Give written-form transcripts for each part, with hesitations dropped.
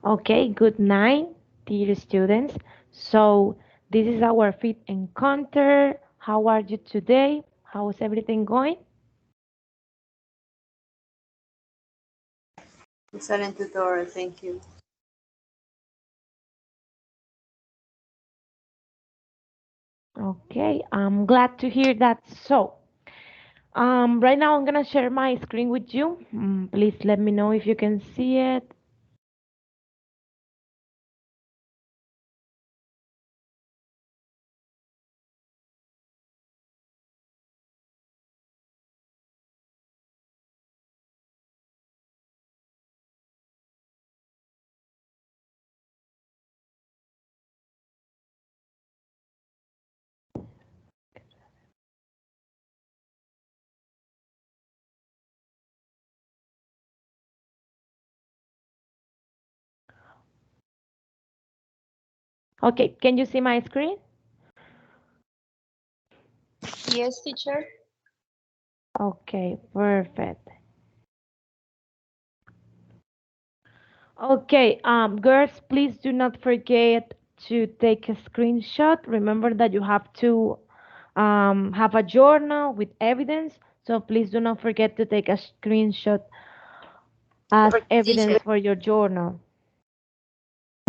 Okay, good night, dear students. So, this is our fifth encounter. How are you today? How is everything going? Excellent tutorial, thank you. Okay, I'm glad to hear that. So, right now I'm gonna share my screen with you. Please let me know if you can see it. Okay, can you see my screen? Yes, teacher. Okay, perfect. Okay, girls, please do not forget to take a screenshot. Remember that you have to have a journal with evidence. So please do not forget to take a screenshot as Teacher, evidence for your journal.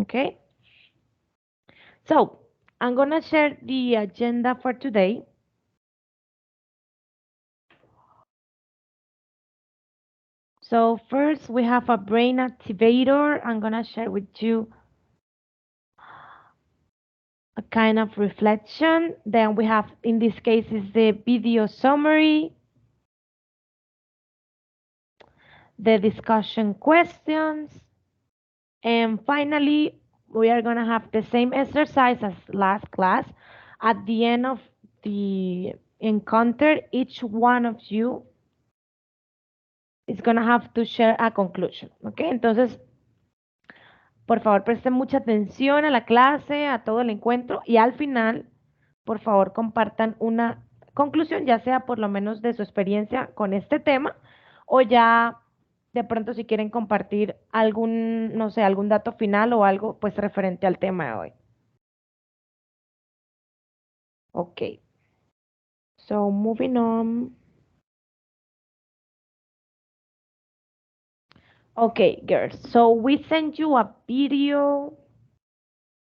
Okay, so I'm gonna share the agenda for today. So first we have a brain activator. I'm gonna share with you a kind of reflection. Then we have, in this case, is the video summary, the discussion questions, and finally, we are going to have the same exercise as last class. At the end of the encounter, each one of you is going to have to share a conclusion. ¿Ok? Entonces, por favor, presten mucha atención a la clase, a todo el encuentro y al final, por favor, compartan una conclusión, ya sea por lo menos de su experiencia con este tema o ya de pronto si quieren compartir algún, no sé, algún dato final o algo pues referente al tema de hoy. Ok, so moving on. Okay, girls, so we sent you a video.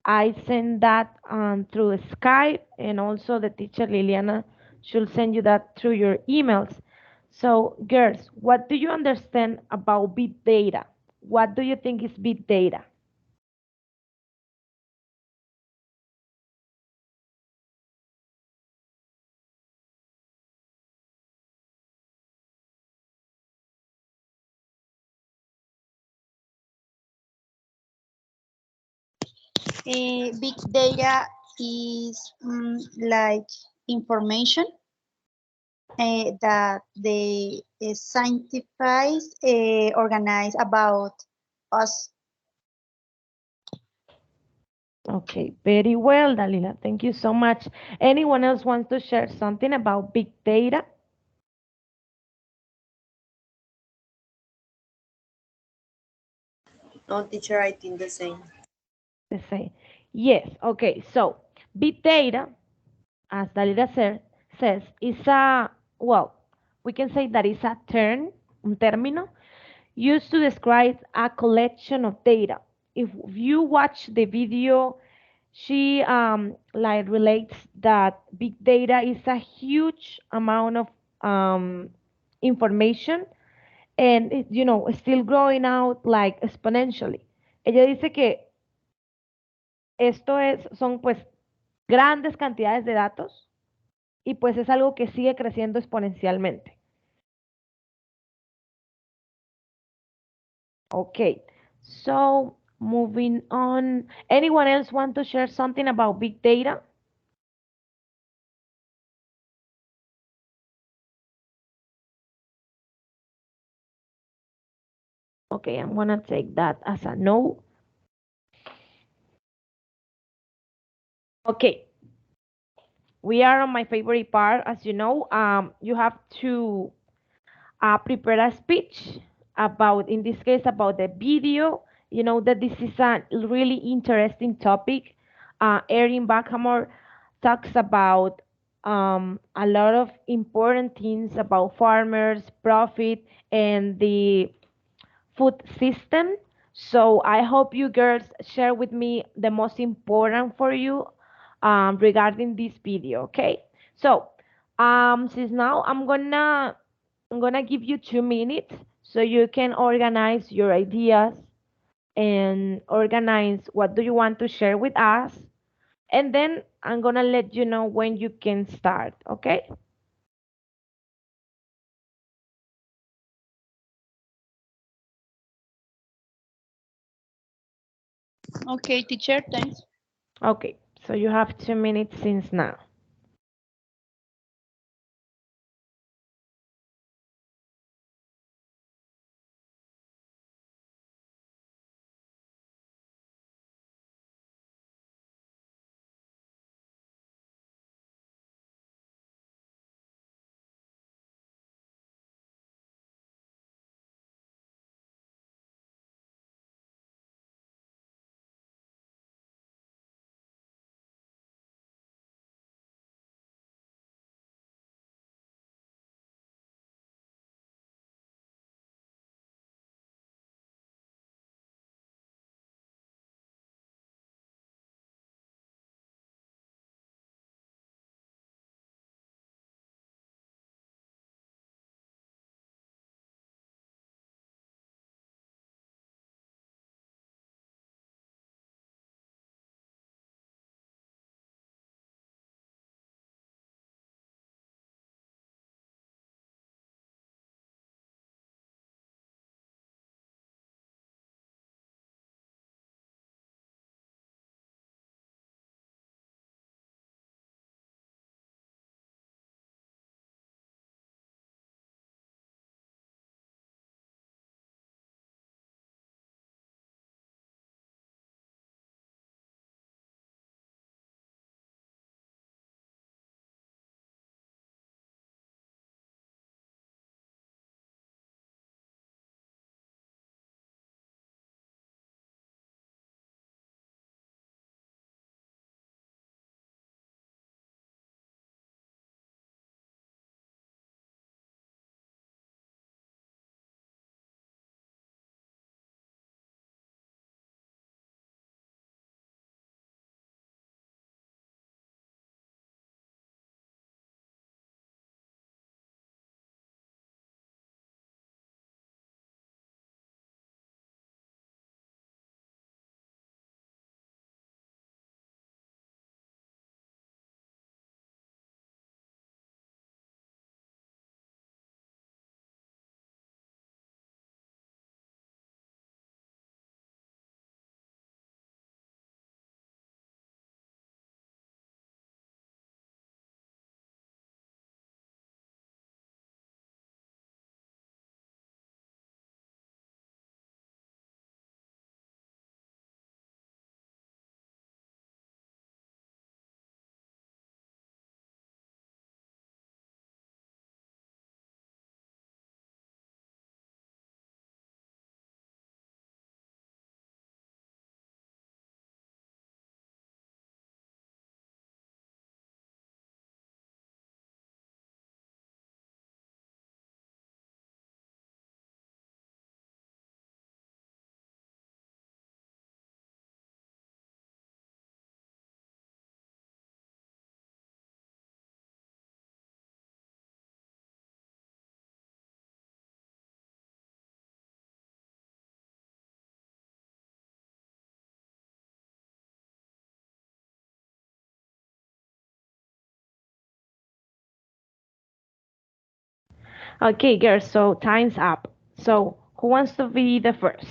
I send that through Skype, and also the teacher Liliana should send you that through your emails. So, girls, what do you understand about big data? What do you think is big data? Big data is like information that the scientists organize about us. Okay, very well, Dalila. Thank you so much. Anyone else wants to share something about big data? no teacher, I think the same. The same. Yes. Okay. So, big data, as Dalila says, is a, well, we can say that is a term, un término, used to describe a collection of data. If you watch the video, she like relates that big data is a huge amount of information and still growing out like exponentially. Ella dice que son pues grandes cantidades de datos y pues es algo que sigue creciendo exponencialmente. Okay, so moving on. Anyone else want to share something about big data? Okay, I'm gonna take that as a no. Okay, we are on my favorite part. As you know, you have to prepare a speech about, in this case, about the video you know that this is a really interesting topic. Erin Bachamore talks about a lot of important things about farmers, profit, and the food system. So I hope you girls share with me the most important for you regarding this video. Okay. So since now I'm gonna give you 2 minutes so you can organize your ideas and organize what do you want to share with us, and then I'm gonna let you know when you can start. Okay. Okay, teacher, thanks. Okay. So you have 2 minutes since now. Okay, girls, so time's up. So, who wants to be the first?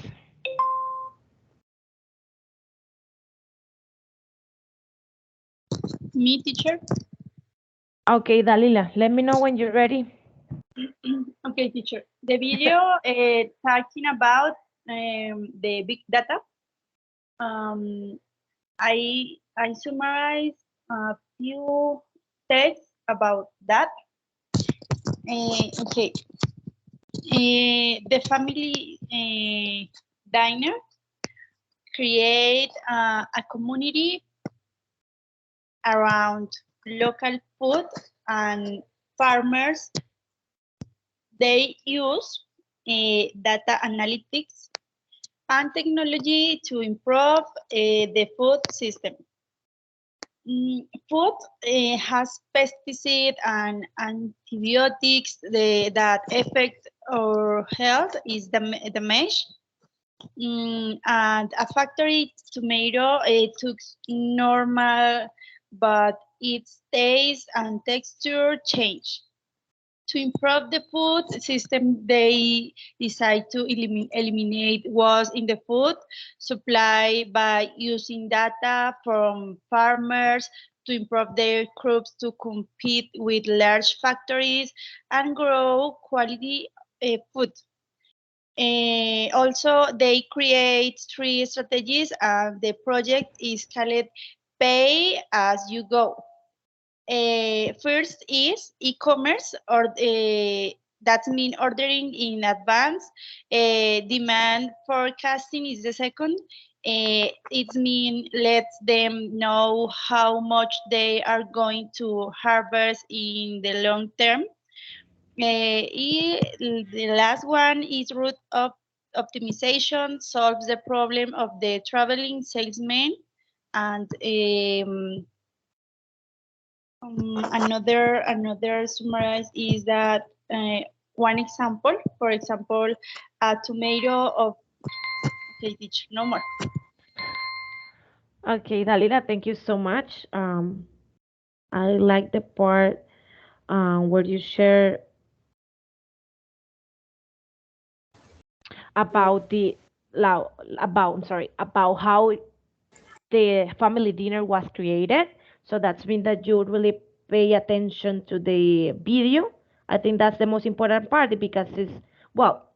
Me, teacher. Okay, Dalila, let me know when you're ready. Okay, teacher. The video talking about the big data. Um, I summarize a few texts about that. Okay, the family diner create a community around local food and farmers. They use data analytics and technology to improve the food system. Food has pesticides and antibiotics that affect our health is the mesh. And a factory tomato it looks normal, but its taste and texture change. To improve the food system, they decide to eliminate waste in the food supply by using data from farmers to improve their crops to compete with large factories and grow quality food. Also, they create three strategies, and the project is called Pay as You Go. First is e-commerce, or that means ordering in advance. Demand forecasting is the second. It means lets them know how much they are going to harvest in the long term. The last one is route of optimization, solves the problem of the traveling salesman. And another summarize is that one example, for example, a tomato of, okay, teacher, no more. Okay, Dalila, thank you so much. I like the part where you share about the about I'm sorry about how the family dinner was created. So that's mean that you really pay attention to the video. I think that's the most important part because it's well,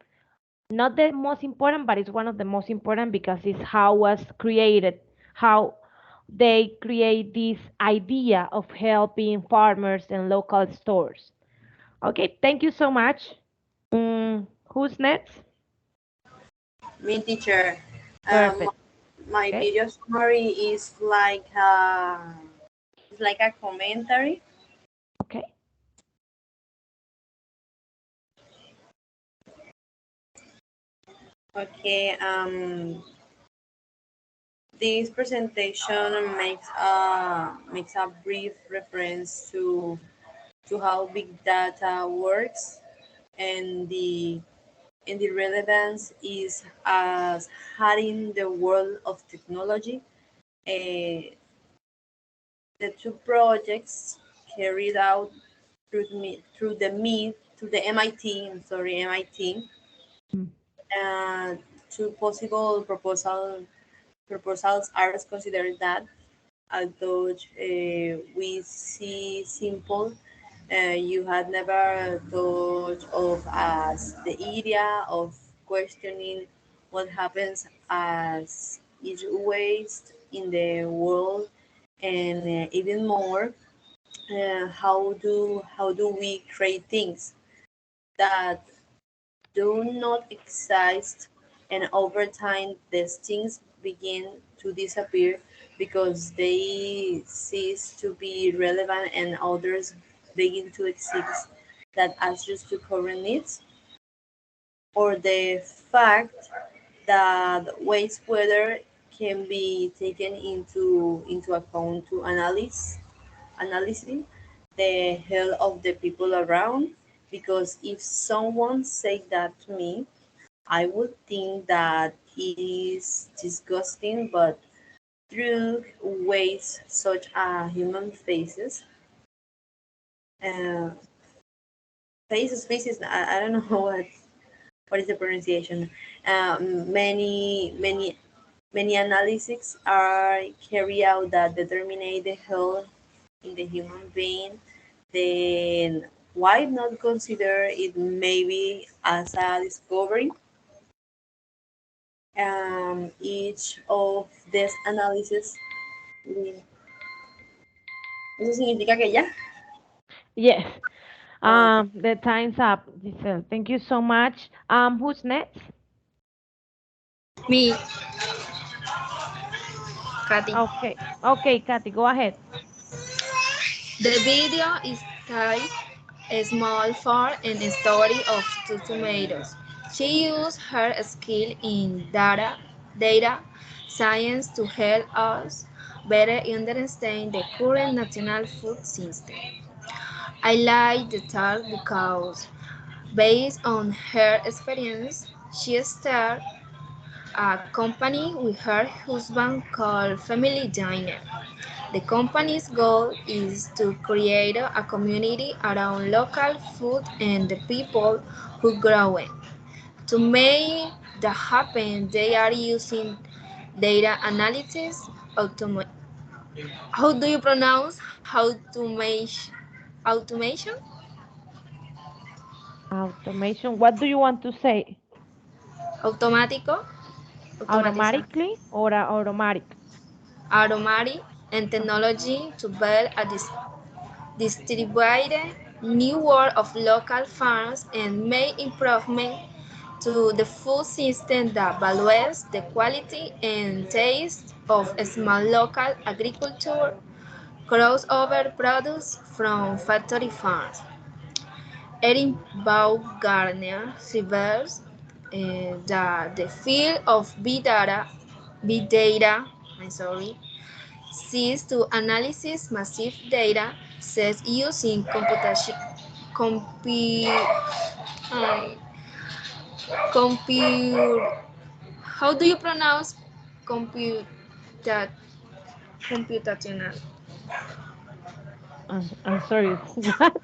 not the most important, but it's one of the most important because it's how was created, how they create this idea of helping farmers and local stores. Okay, thank you so much. Who's next? Me, teacher. Um, Perfect. my Okay. video summary is like it's like a commentary. Okay. Okay. This presentation makes a brief reference to how big data works and the relevance is as having the world of technology. Uh, the two projects carried out through the MIT, I'm sorry, MIT, Mm. uh, two possible proposals are considered that although we see simple, you had never thought of as the idea of questioning what happens as each waste in the world, and even more, how do we create things that do not exist, and over time these things begin to disappear because they cease to be relevant and others begin to exist that adjust to current needs, or the fact that wastewater can be taken into account to analyzing the health of the people around, because if someone said that to me, I would think that it is disgusting, but through ways such as human faces, uh, faces, I don't know what is the pronunciation. Many analyses are carried out that determine the health in the human being. Then why not consider it maybe as a discovery? Each of these analysis, eso significa que ya. Yes. Okay. The time's up, Giselle. Thank you so much. Who's next? Me. Katy. Okay. Okay, Kathy, go ahead. The video is titled A Small Farm and a Story of Two Tomatoes. She used her skill in data science to help us better understand the current national food system. I like the talk because, based on her experience, she started a company with her husband called Family Diner. The company's goal is to create a community around local food and the people who grow it. To make that happen, they are using data analysis, how do you pronounce automation? Automation. What do you want to say? Automático, automatiza, Automatically or automatic? automatic, and Uh-huh. technology to build a distributed new world of local farms and make improvement to the food system that values the quality and taste of small local agriculture crossover products from factory farms. Erin Baumgartner reveals that the field of big data, I'm sorry, seeks to analyze massive data sets using computation, compu, uh, compute. How do you pronounce computa, computational? I'm sorry, what?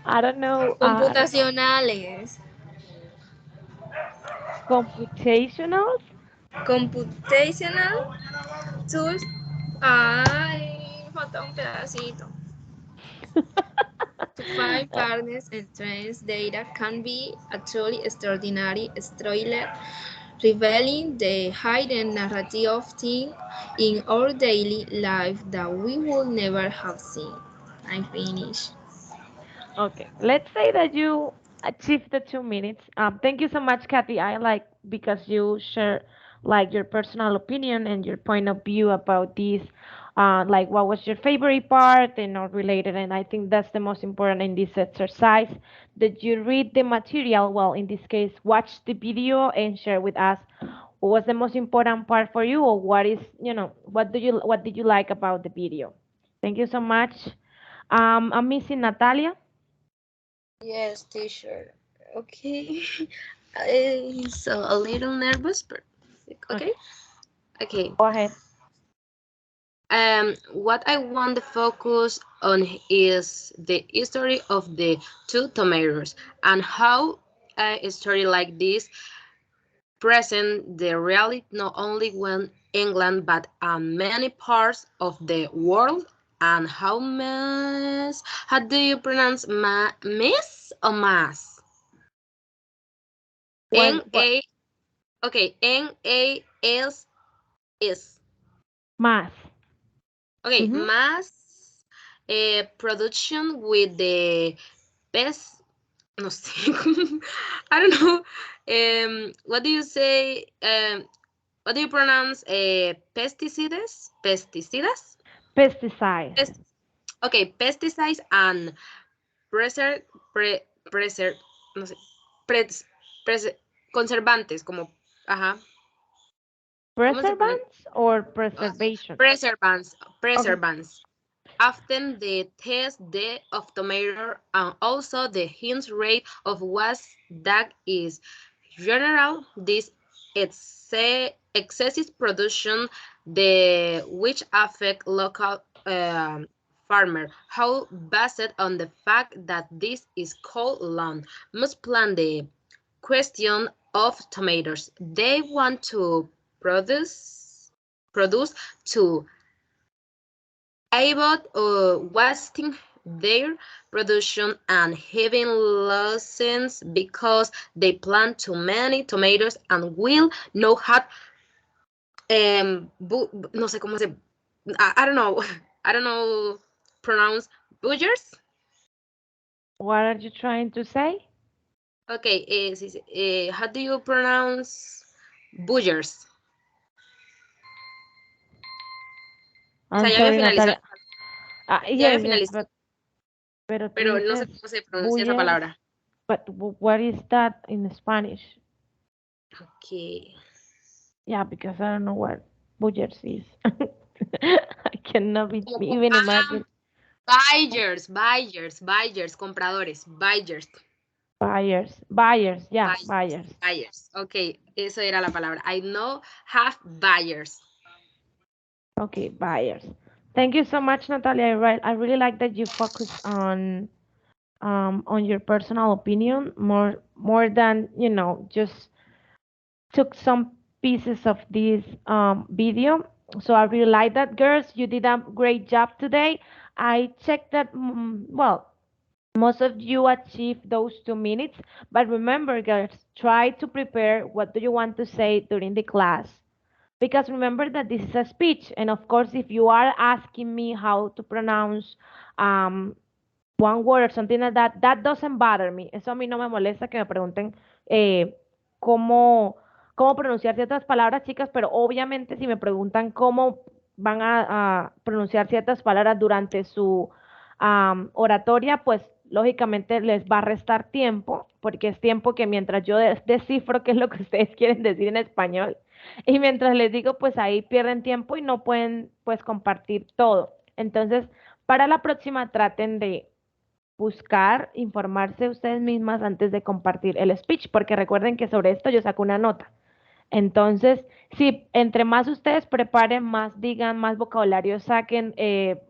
I don't know. Computacionales. Computationals? Computational tools. Ay, falta un pedacito. To find patterns and trends, data can be a truly extraordinary storyteller, revealing the hidden narrative of things in our daily life that we would never have seen. I'm finished. Okay, let's say that you achieved the 2 minutes. Thank you so much, Kathy. I like because you share like your personal opinion and your point of view about this. Like what was your favorite part and all related. And I think that's the most important in this exercise. That you read the material. Well, in this case, watch the video and share with us what was the most important part for you, or what is what did you like about the video. Thank you so much. I'm missing Natalia. Yes, teacher. Okay. I'm so a little nervous, but okay. Okay, Okay. go ahead. What I want to focus on is the history of the two tomatoes and how a story like this present the reality not only when England but many parts of the world. And how do you pronounce miss or mass? N What A okay, NAS. mass? Okay, Mm-hmm. mass production with the best, no sé, I don't know. What do you say? What do you pronounce? Pesticides? Pesticides? Pesticide. Pest- okay, pesticides and preser, preser, no sé, pres, conservantes, como, ajá, ¿cómo se pronuncia? Preservants or Uh, preservation? preservants, Okay. preservants. Often the test the of tomato and also the hint rate of what that is. General, this excessive production the which affect local farmer. How based on the fact that this is called land must plan the question of tomatoes. They want to produce to avoid wasting their production and having losses because they plant too many tomatoes and will not have no sé cómo se I don't know I don't know pronounce budgers. What are you trying to say? Okay, sí, sí, how do you pronounce Buggers. O sea, I'm ya había sorry, finalizado, Natalia. ya había Yes, yes, finalizado, pero tú pero no sé dices cómo se pronuncia esa bullies, palabra. but what is that in Spanish? Ok. Yeah, because I don't know what bullies is. I cannot even imagine. Buyers, compradores, buyers, Buyers, yeah, buyers. buyers. Ok, eso era la palabra. I know have buyers. Okay, buyers. Thank you so much, Natalia. I really like that you focus on your personal opinion more than just took some pieces of this video. So I really like that, girls. You did a great job today. I checked that. Well, most of you achieved those 2 minutes, but remember, girls, try to prepare what do you want to say during the class. Because remember that this is a speech, and of course, if you are asking me how to pronounce um, one word or something like that, that doesn't bother me. Eso a mí no me molesta que me pregunten cómo, cómo pronunciar ciertas palabras, chicas, pero obviamente si me preguntan cómo van a pronunciar ciertas palabras durante su oratoria, pues lógicamente les va a restar tiempo, porque es tiempo que mientras yo descifro qué es lo que ustedes quieren decir en español, y mientras les digo, pues ahí pierden tiempo y no pueden pues compartir todo. Entonces, para la próxima traten de buscar, informarse ustedes mismas antes de compartir el speech, porque recuerden que sobre esto yo saco una nota. Entonces, si entre más ustedes preparen, más digan, más vocabulario saquen,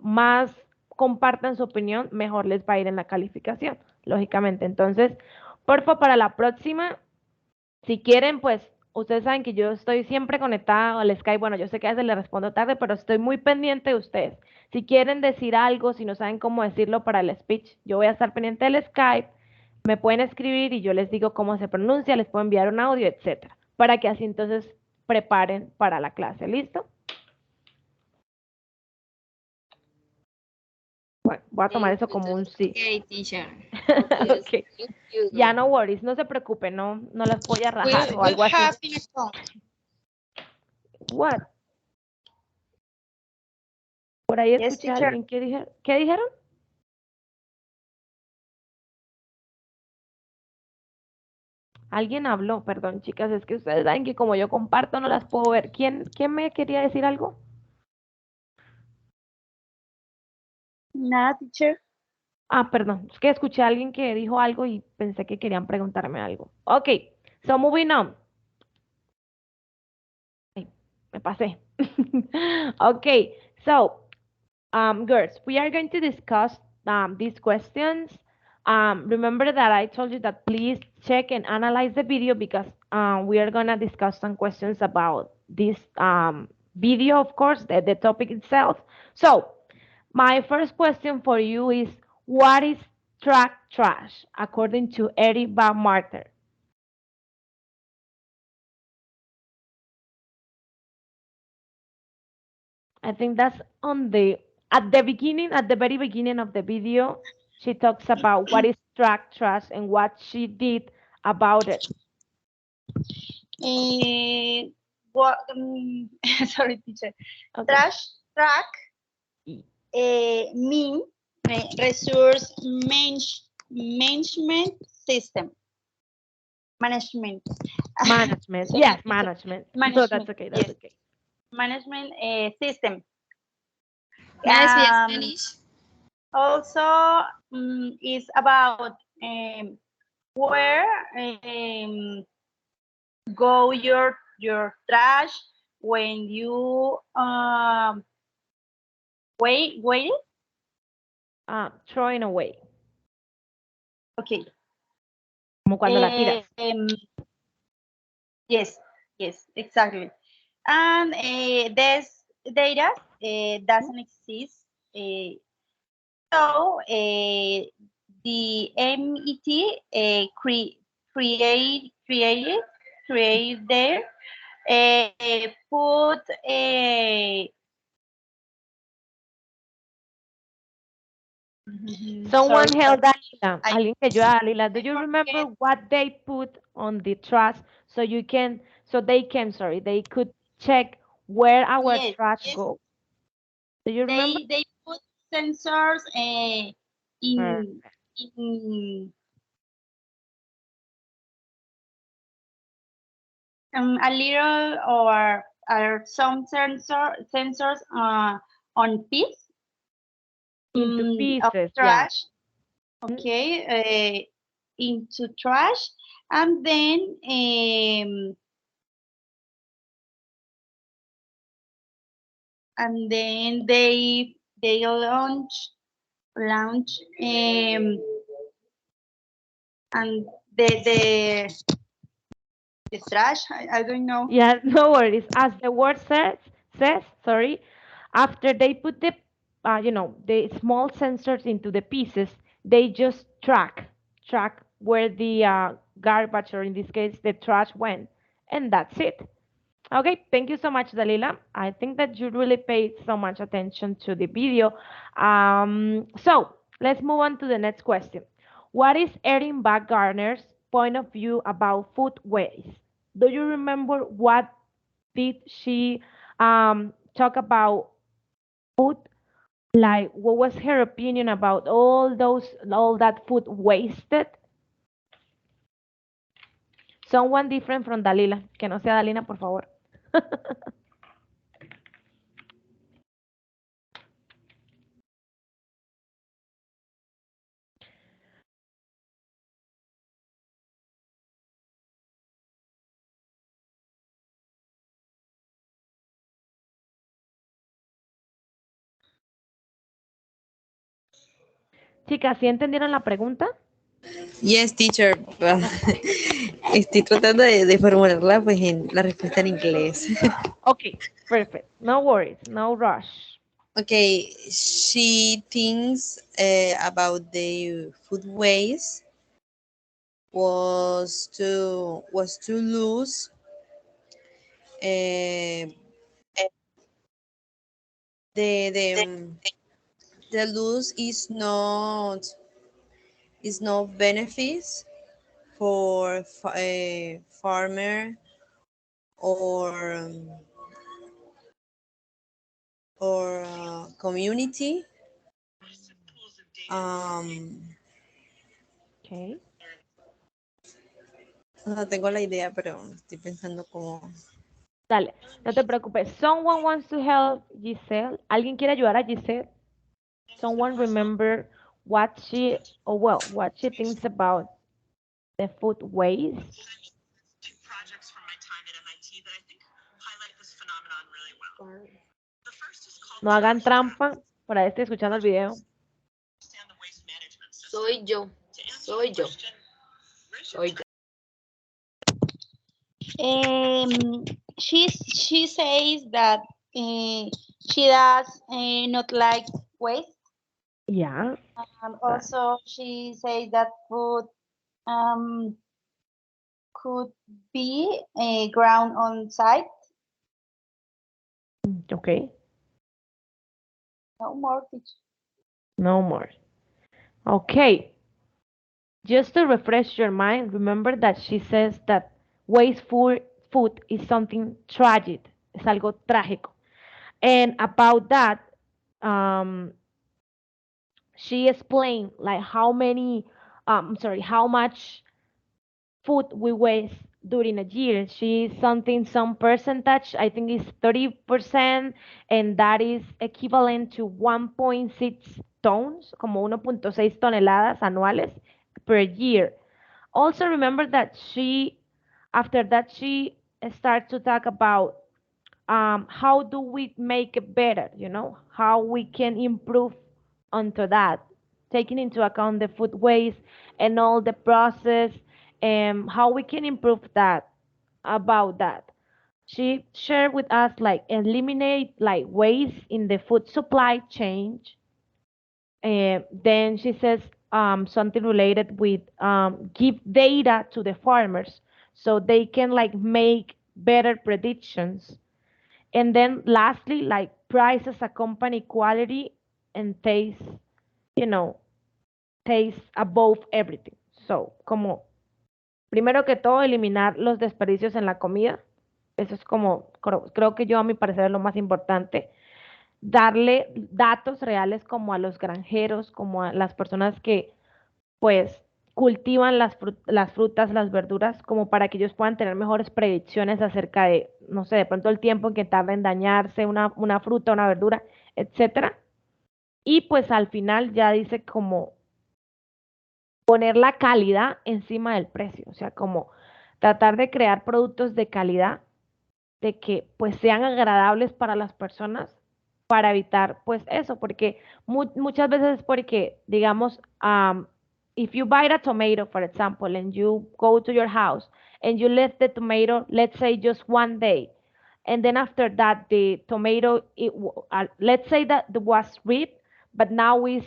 más compartan su opinión, mejor les va a ir en la calificación, lógicamente. Entonces, porfa, para la próxima, si quieren, pues ustedes saben que yo estoy siempre conectada al Skype. Bueno, yo sé que a veces les respondo tarde, pero estoy muy pendiente de ustedes. Si quieren decir algo, si no saben cómo decirlo para el speech, yo voy a estar pendiente del Skype. Me pueden escribir y yo les digo cómo se pronuncia, les puedo enviar un audio, etcétera, para que así entonces preparen para la clase. ¿Listo? Bueno, voy a tomar Thank eso you, como un sí. Okay, teacher. Yes, Ok. thank you. Ya no worries, no se preocupen, no las voy a rajar o We algo así. have in account. What? Por ahí Yes, escuché a teacher. alguien que dijeron. ¿Qué dijeron? Alguien habló, perdón, chicas, es que ustedes saben que como yo comparto no las puedo ver. ¿Quién me quería decir algo? Nada, teacher. Ah, perdón, es que escuché a alguien que dijo algo y pensé que querían preguntarme algo. Ok, so moving on. Ay, me pasé. Okay, so girls, we are going to discuss these questions. Remember that I told you that please check and analyze the video because we are going to discuss some questions about this video, of course, the topic itself. So, my first question for you is, what is track trash according to Eric Van Marter? I think that's on the at the very beginning of the video, she talks about what is track trash and what she did about it. Eh, what, sorry, teacher. Okay. Track mean resource management system. Management. Management. Sorry, Yes, teacher. management. No, that's Management. okay. That's Yes. okay. Management system. Can I speak Um, Spanish? also is about where go your trash when you wait. Throwing away. Okay. Como cuando la tiras. Yes, yes, exactly. And this data doesn't exist. So the MET create there, put Someone sorry, held Alila. I Alguien que yo a Alila. Do I you remember forget. what they put on the trash so you can So they can, sorry, they could check where our Yes, trash yes. go. Do you remember? They put sensors in Perfect. in a little or some sensors on piece Into of pieces, yeah. trash. Mhm. Okay, into trash, and then they launch and the trash. I don't know. Yeah, no worries. As the word says, sorry, after they put the, the small sensors into the pieces, they just track where the garbage, or in this case, the trash went, and that's it. Okay, thank you so much, Dalila. I think that you really paid so much attention to the video. So let's move on to the next question. What is Erin Gardner's point of view about food waste? Do you remember what did she talk about food? Like, what was her opinion about all that food wasted? Someone different from Dalila, que no sea Dalila, por favor. Chicas, ¿sí entendieron la pregunta? Yes, teacher. Well, estoy tratando de formularla pues en la respuesta en inglés. Okay, perfect. No worries, no rush. Okay, she thinks about the food waste was to lose uh, the the lose is not benefits for a farmer or community. Um, Okay. no tengo la idea, pero estoy pensando como. Dale, no te preocupes. Someone wants to help Giselle. ¿Alguien quiere ayudar a Giselle? Someone remember what she, or well, what she thinks about the food waste? No hagan trampa. Por ahí estoy escuchando el video. Soy yo. Soy yo. Soy yo. Um, she says that she does not like waste. Yeah. That, Also, she says that food um, could be ground on site. okay. No more teach. No more. Okay. Just to refresh your mind, remember that she says that wasteful food is something tragic. Es algo trágico. And about that, um, she explained like how much food we waste during a year. Some percentage, I think is 30%, and that is equivalent to 1.6 tons, como 1.6 toneladas anuales per year. Also remember that after that, she starts to talk about how do we make it better, how we can improve onto that, taking into account the food waste and all the process, and how we can improve that, about that. She shared with us like eliminate like waste in the food supply chain. Then she says something related with give data to the farmers so they can like make better predictions. And then lastly, like prices accompany quality and taste, you know, taste above everything. So, como primero que todo, eliminar los desperdicios en la comida. Eso es como, creo que yo a mi parecer es lo más importante, darle datos reales como a los granjeros, como a las personas que pues cultivan las frutas, las verduras, como para que ellos puedan tener mejores predicciones acerca de, no sé, de pronto el tiempo en que tarda en dañarse una fruta, una verdura, etcétera. Y pues al final ya dice como poner la calidad encima del precio, o sea, como tratar de crear productos de calidad, de que pues sean agradables para las personas para evitar pues eso, porque muchas veces es porque, digamos, if you buy a tomato, for example, and you go to your house and you left the tomato, let's say just one day, and then after that the tomato, let's say that it was ripe, but now is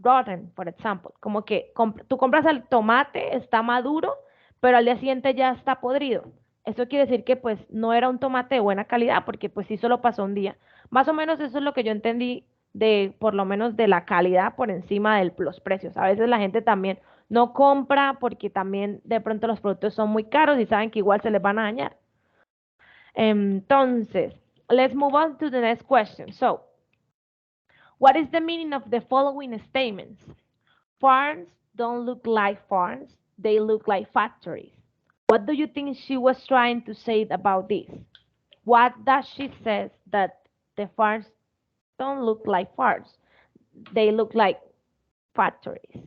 rotten, for example, como que tú compras el tomate, está maduro, pero al día siguiente ya está podrido. Eso quiere decir que pues no era un tomate de buena calidad porque pues sí solo pasó un día. Más o menos eso es lo que yo entendí de por lo menos de la calidad por encima de los precios. A veces la gente también no compra porque también de pronto los productos son muy caros y saben que igual se les van a dañar. Entonces, let's move on to the next question. So, what is the meaning of the following statements? Farms don't look like farms, they look like factories. What do you think she was trying to say about this? What does she says that the farms don't look like farms? They look like factories.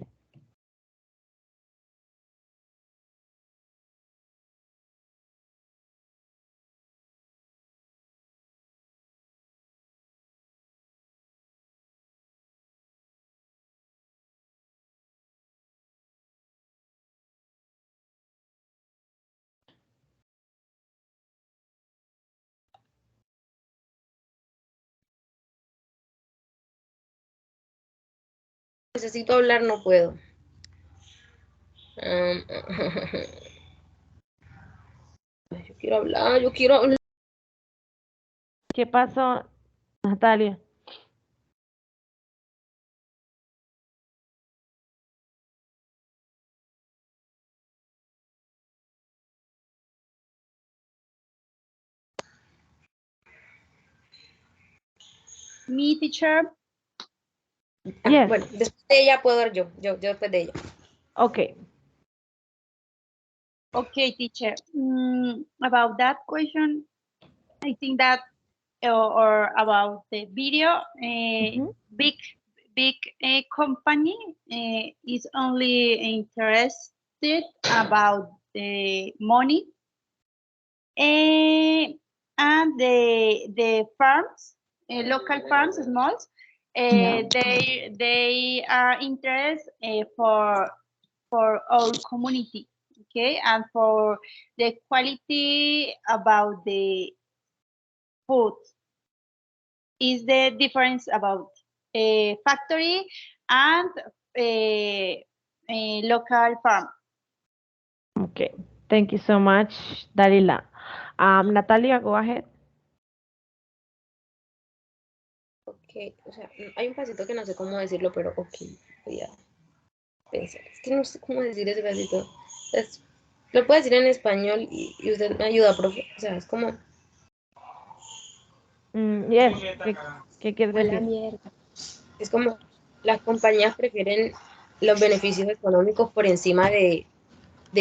Necesito hablar, no puedo. Yo quiero hablar, yo quiero hablar. ¿Qué pasó, Natalia? Me, teacher. Yes. Bueno, después de ella puedo dar yo después de ella. Okay. Okay, teacher. About that question, I think that or about the video, Mhm. big company is only interested about the money, and the farms, local farms, small, Yeah. they are interested for our community, okay, and for the quality about the food. Is the difference about a factory and a local farm. Okay. Thank you so much, Dalila. Natalia, go ahead. Ok, o sea, hay un pasito que no sé cómo decirlo, pero ok, voy a pensar. Es que no sé cómo decir ese pasito. Lo puedo decir en español y usted me ayuda, profe. O sea, es como, Yes. ¿Qué quieres hola decir? mierda. Es como las compañías prefieren los beneficios económicos por encima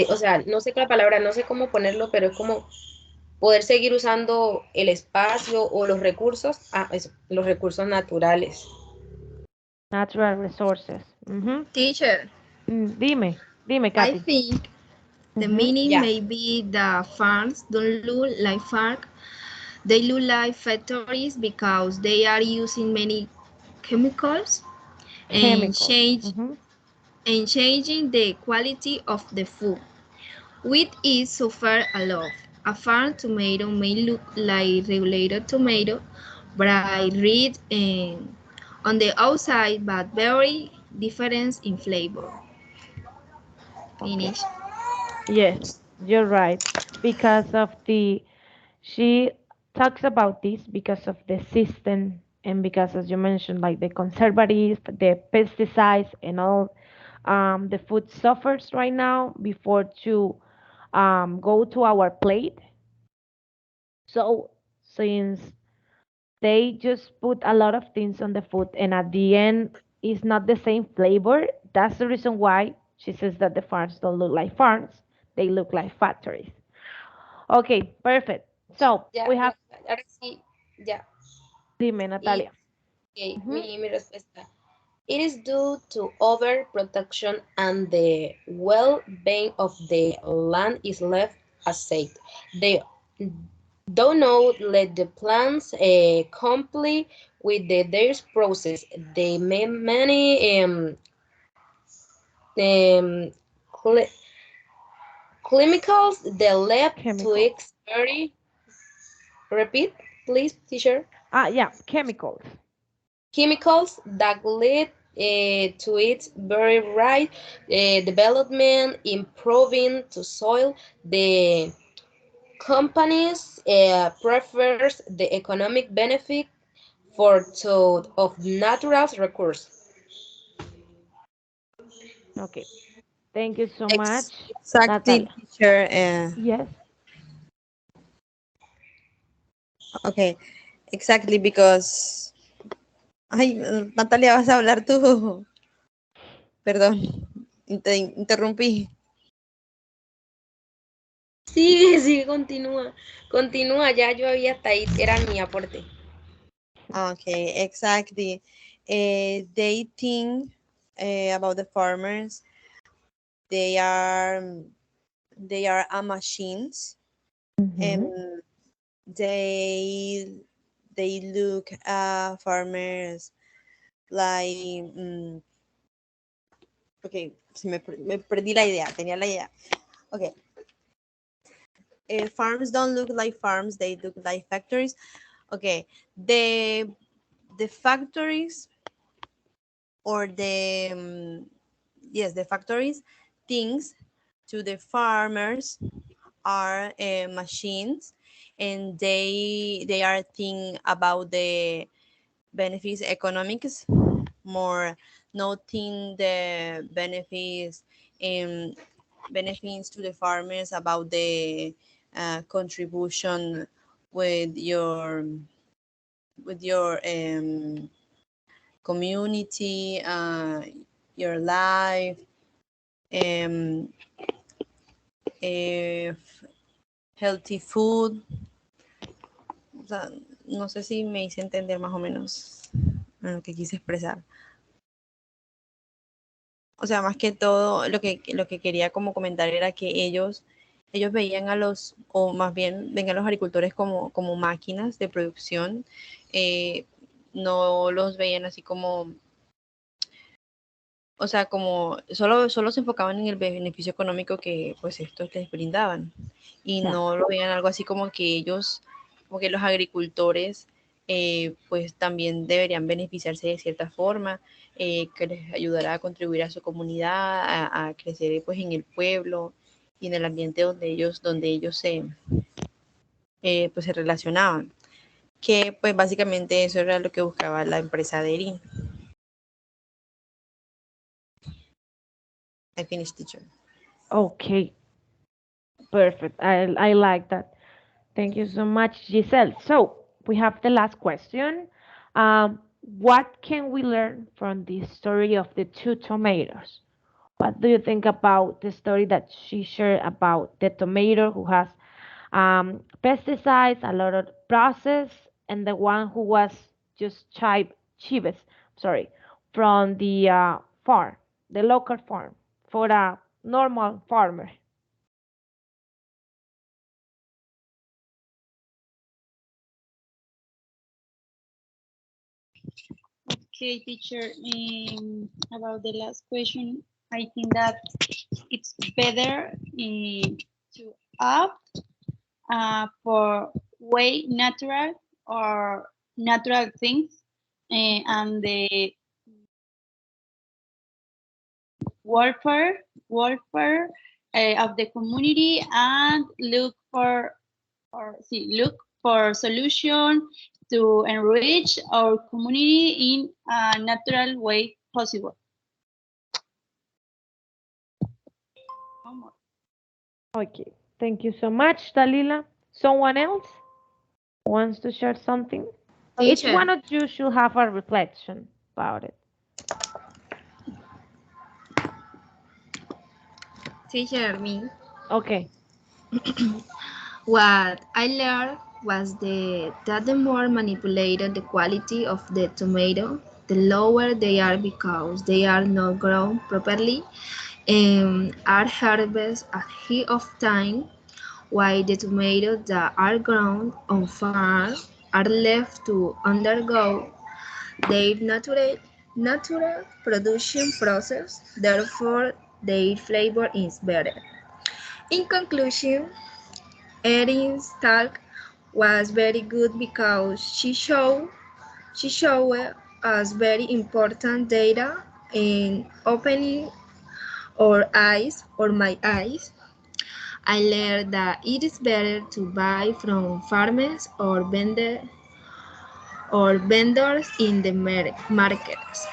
o sea, no sé qué la palabra, no sé cómo ponerlo, pero es como poder seguir usando el espacio o los recursos, eso, los recursos naturales. Natural resources. Mhm. Teacher, Dime, I Katy. think the Mhm. meaning Ya, may be the farms don't look like farm. They look like factories because they are using many chemicals and Chemicals. Mhm. changing the quality of the food. With it suffer a lot. A farm tomato may look like regular tomato, bright red and on the outside, but very different in flavor. Finish. Yes, you're right. Because of she talks about this because of the system and because, as you mentioned, like the conservatives, the pesticides, and all, the food suffers right now before to go to our plate. So since they just put a lot of things on the food and at the end it's not the same flavor, that's the reason why she says that the farms don't look like farms, they look like factories. Okay, perfect. So we have, ahora sí, ya. dime Y Natalia. ok, Ujú. mi respuesta. It is due to overprotection and the well-being of the land is left aside. They do not let the plants complete with their process. They make many um, cle- chemicals that led to Chemicals. its very repeat, please, teacher. Ah, yeah, chemicals. Chemicals that lead to its very right development, improving to soil. The companies prefers the economic benefit for to of natural resource. Okay, thank you so much, Exactly, Natalia. teacher. Yes. Okay, exactly because. Ay, Natalia, vas a hablar tú. Perdón, te interrumpí. Sigue, sigue, continúa. Continúa, ya yo había hasta ahí, era mi aporte. Okay, exactly. They think about the farmers. They are they are machines, and Mhm. they they look farmers like okay, me perdí la idea, tenía la idea. Okay, farms don't look like farms; they look like factories. Okay, the factories or the yes, the factories things to the farmers are machines, and they are thinking about the benefits economics more, noting the benefits and benefits to the farmers about the contribution with your community, your life, um, healthy food. O sea, no sé si me hice entender más o menos lo que quise expresar. O sea, más que todo, lo que quería como comentar era que ellos veían a los, o más bien ven a los agricultores como máquinas de producción, eh, no los veían así como, o sea, como solo se enfocaban en el beneficio económico que pues estos les brindaban y Yeah. no lo veían algo así como que ellos, como que los agricultores pues también deberían beneficiarse de cierta forma, que les ayudará a contribuir a su comunidad, a crecer pues en el pueblo y en el ambiente donde ellos pues se relacionaban, que pues básicamente eso era lo que buscaba la empresa de Erin. I finished, teacher. Okay, perfect. I like that. Thank you so much, Giselle. So we have the last question. What can we learn from the story of the two tomatoes? What do you think about the story that she shared about the tomato who has pesticides, a lot of process, and the one who was just chives, sorry, from the farm, the local farm, for a normal farmer? Okay, teacher. About the last question, I think that it's better to opt for way natural or natural things and the welfare of the community and look for solution to enrich our community in a natural way possible. Okay, thank you so much, Dalila. Someone else? wants to share something? Each Teacher, one of you should have a reflection about it. teacher, me. Okay. What I learned was that the more manipulated the quality of the tomato, the lower they are because they are not grown properly and are harvested ahead of time, while the tomatoes that are grown on farm are left to undergo their natural production process. Therefore, their flavor is better. In conclusion, Erin's talk was very good because she showed us very important data in opening our eyes or my eyes. I learned that it is better to buy from farmers or vendors in the markets.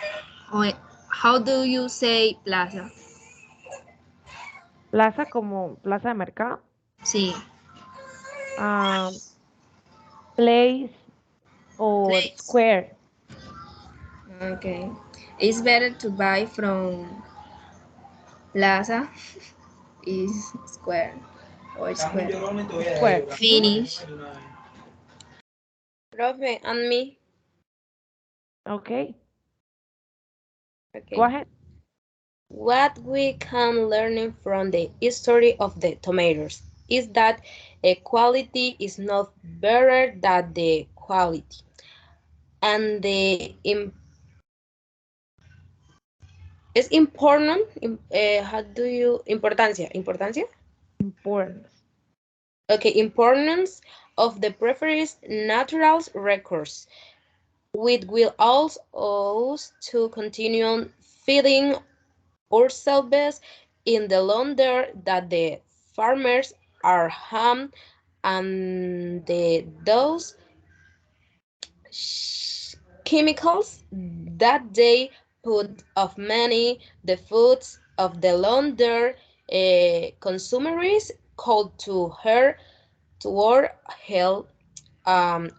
Or how do you say plaza? Plaza como plaza de mercado. Sí, Um, place or place. square. Okay. It's better to buy from plaza is square or square. Square. Finish. Profe, and me. Okay. Go Okay. ahead. What we can learn from the history of the tomatoes is that quality is not better than the quality, and es important. How do you importancia? Importance. Okay, importance of the preferred natural records, which will allow us to continue feeding ourselves in the longer that the farmers are harmed and those chemicals that they put of many the foods of the longer consumers called to her toward health.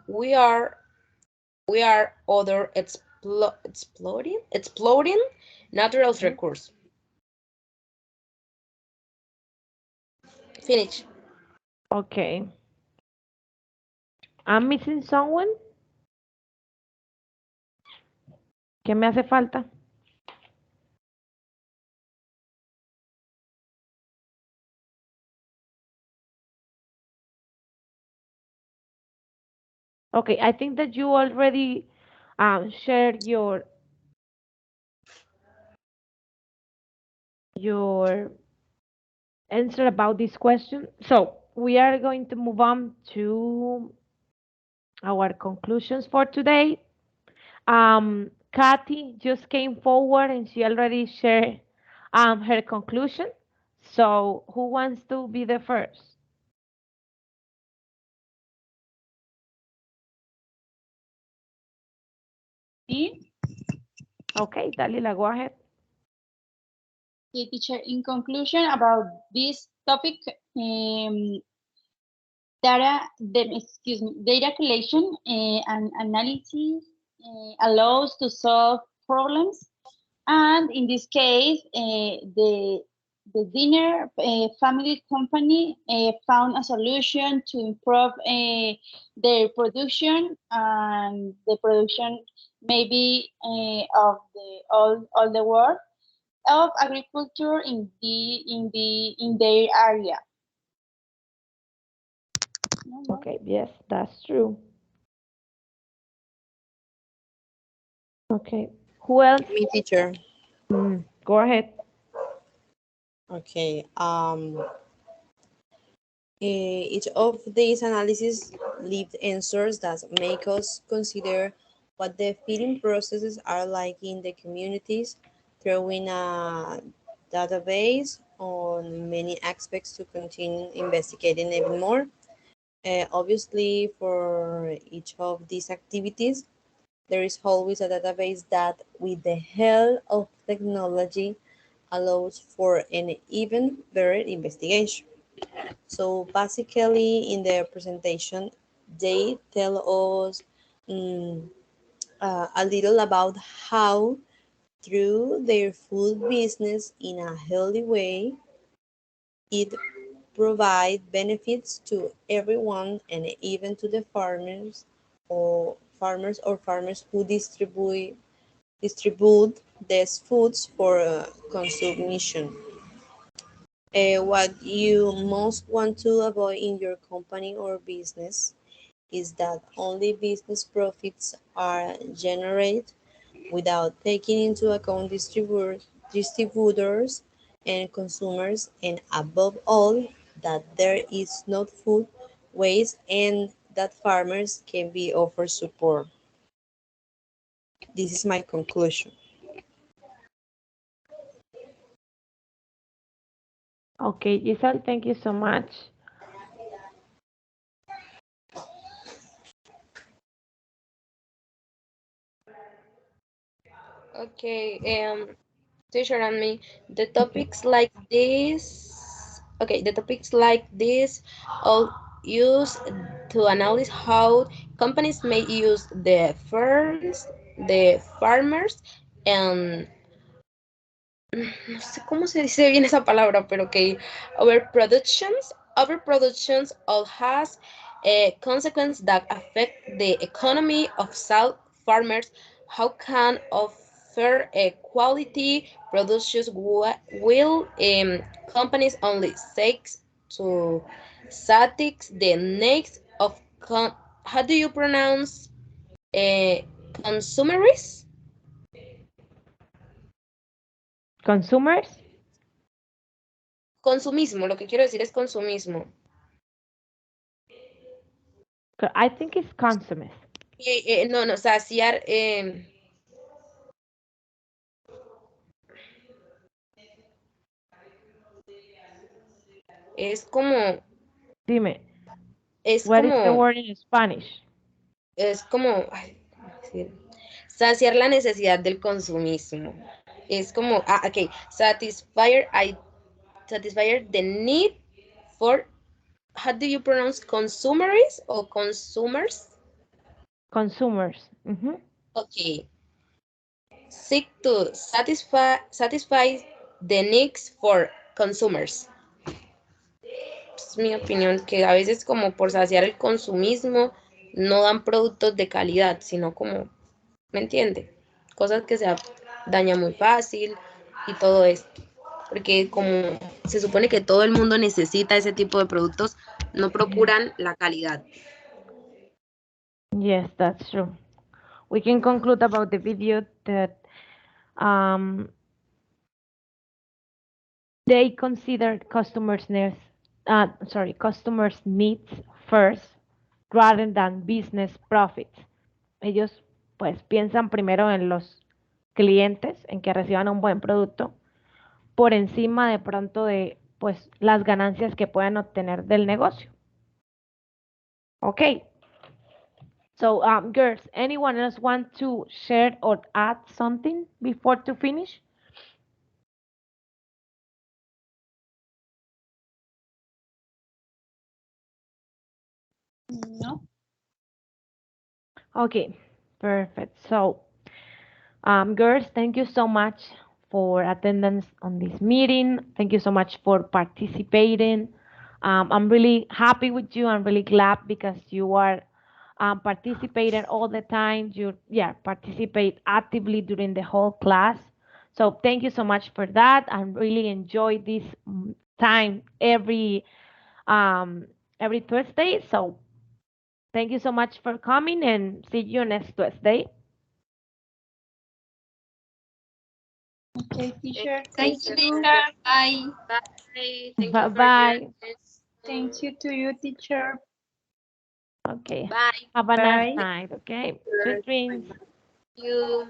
We are other exploding natural Mhm. resource. Finish. Okay. I'm missing someone. ¿Qué me hace falta? Okay, I think that you already shared your answer about this question. So we are going to move on to our conclusions for today. Kathy just came forward and she already shared her conclusion. So who wants to be the first? Me? Okay, Dalila, go ahead. Okay, teacher, in conclusion about this topic, data collection and analysis allows to solve problems, and in this case, the dinner family company found a solution to improve their production and the production maybe of the all the world of agriculture in their area. No more. Okay, yes, that's true. Okay, who else? Me, teacher. Go ahead. Okay. Each of these analyses leave answers that make us consider what the feeding processes are like in the communities, throwing a database on many aspects to continue investigating even more. Obviously, for each of these activities, there is always a database that, with the help of technology, allows for an even better investigation. So basically, in the presentation, They tell us mm, a little about how, through their food business in a healthy way, it provides benefits to everyone and even to the farmers who distribute these foods for consumption. What you most want to avoid in your company or business is that only business profits are generated without taking into account distributors and consumers, and above all, that there is not food waste and that farmers can be offered support. This is my conclusion. Okay, Giselle, thank you so much. Okay, teacher and me, the topics like this, okay, the topics like this all use to analyze how companies may use the farmers, and no sé cómo se dice bien esa palabra, pero que overproductions all has a consequence that affect the economy of South farmers. How can offer a quality productions will companies only seek to satisfy the needs of how do you pronounce consumerism? Consumers? Consumismo, lo que quiero decir es consumismo. I think it's consumers. No, no, saciar, es como, Dime, es what is the como, word in Spanish? es como, ay, ¿cómo decir? Saciar la necesidad del consumismo. Es como, ok, satisfy the need for, how do you pronounce consumerism or consumers? Consumers. Mhm. Okay, seek to satisfy the needs for consumers. Es mi opinión, que a veces como por saciar el consumismo no dan productos de calidad, sino como, ¿me entiende? Cosas que se dañan muy fácil y todo esto. Porque como se supone que todo el mundo necesita ese tipo de productos, no procuran la calidad. Yes, that's true. We can conclude about the video that um, they consider customers' needs first rather than business profits. Ellos pues piensan primero en los clientes, en que reciban un buen producto, por encima de pronto de pues las ganancias que puedan obtener del negocio. Okay. So, girls, anyone else want to share or add something before to finish? No. Okay, perfect. So, girls, thank you so much for attendance on this meeting. Thank you so much for participating. I'm really happy with you. I'm really glad because you are participating all the time. You, yeah, participate actively during the whole class. So thank you so much for that. I really enjoy this time um, every Thursday. So thank you so much for coming and see you next Thursday. Okay, teacher. Thank Thank you, you. teacher. Bye. Bye. Thank you Bye for your bye. attention. Thank you to you, teacher. Okay. Bye. Have a nice Bye. night. Okay. Sweet dreams. You.